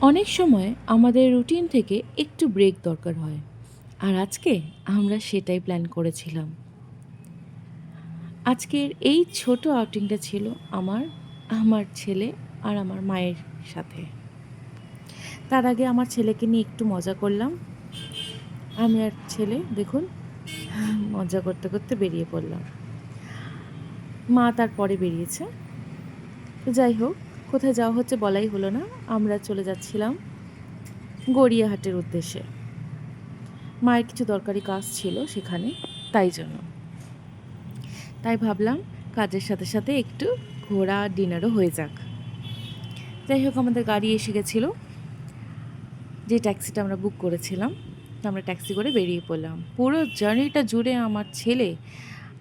অনেক সময় আমাদের রুটিন থেকে একটু ব্রেক দরকার হয়। আর আজকে আমরা সেটাই প্ল্যান করেছিলাম। আজকের এই ছোট আউটিংটা ছিল আমার, আমার ছেলে আর আমার মায়ের সাথে। তার আগে আমার ছেলেকে নিয়ে একটু মজা করলাম। আমি আর ছেলে দেখুন মজা করতে, করতে বেরিয়ে পড়লাম। মা তার পরে বেরিয়েছে। তো যাই হোক, কোথায় যাওয়া হচ্ছে বলাই হলো না। আমরা চলে যাচ্ছিলাম গড়িয়াহাটের উদ্দেশ্যে। মায়ের কিছু দরকারি কাজ ছিল সেখানে, তাই জন্য। তাই ভাবলাম কাজের সাথে সাথে একটু ঘোরা ডিনারও হয়ে যাক। যাই হোক, আমাদের গাড়ি এসে গেছিলো। যে ট্যাক্সিটা আমরা বুক করেছিলাম, তো আমরা ট্যাক্সি করে বেরিয়ে পড়লাম। পুরো জার্নিটা জুড়ে আমার ছেলে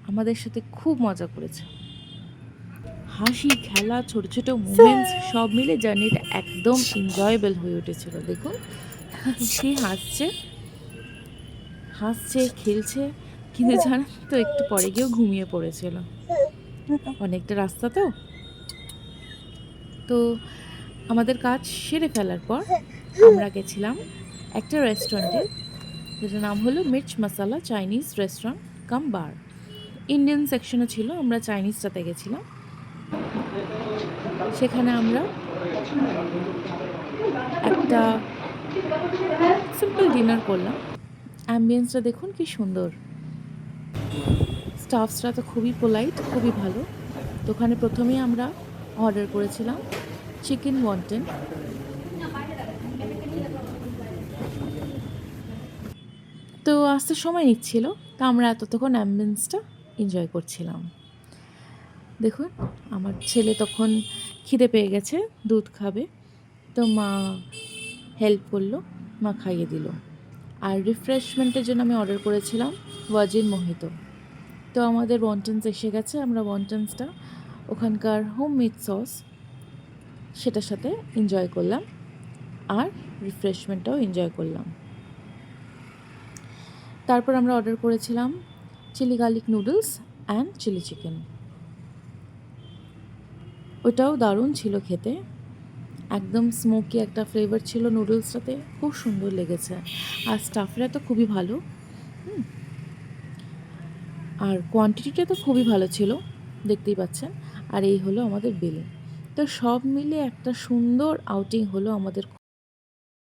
আমাদের সাথে খুব মজা করেছে। হাসি, খেলা, ছোট ছোট মুমেন্টস সব মিলে জার্নিটা একদম এনজয়েবল হয়ে উঠেছিল। দেখুন সে হাসছে হাসছে খেলছে, কিন্তু জানেন তো একটু পরে গিয়েও ঘুমিয়ে পড়েছিল। অনেকটা রাস্তা তো। তো আমাদের কাজ সেরে ফেলার পর আমরা গেছিলাম একটা রেস্টুরেন্টে, যেটার নাম হলো মির্চ মশালা চাইনিজ রেস্টুরেন্ট কাম বার। ইন্ডিয়ান সেকশনও ছিল, আমরা চাইনিজটাতে গেছিলাম। সেখানে আমরা একটা সিম্পল ডিনার করলাম। অ্যাম্বিয়েন্সটা দেখুন কি সুন্দর, স্টাফসরা তো খুবই পোলাইট, খুবই ভালো। তো ওখানে প্রথমেই আমরা অর্ডার করেছিলাম চিকেন ওয়ান্টন। তো আসতে সময় নিচ্ছিল, তো আমরা ততক্ষণ অ্যাম্বিয়েন্সটা এনজয় করছিলাম। দেখুন আমার ছেলে তখন খিদে পেয়ে গেছে, দুধ খাবে। তো মা হেল্প করলো, মা খাইয়ে দিল। আর রিফ্রেশমেন্টের জন্য আমি অর্ডার করেছিলাম ভার্জিন মোহিতো। তো আমাদের ওয়ান্টনস এসে গেছে, আমরা ওয়ান্টনসটা ওখানকার হোমমেড সস সেটার সাথে এনজয় করলাম, আর রিফ্রেশমেন্টটাও এনজয় করলাম। তারপর আমরা অর্ডার করেছিলাম chilli garlic noodles and chilli chicken. ওটাও দারুণ ছিল খেতে, একদম স্মোকি একটা ফ্লেভার ছিল নুডলসটাতে, খুব সুন্দর লেগেছে। আর স্টাফরা তো খুবই ভালো। আর কোয়ান্টিটিটা তো খুবই ভালো ছিল, দেখতেই পাচ্ছেন। আর এই হলো আমাদের বিল। তো সব মিলে একটা সুন্দর আউটিং হলো আমাদের।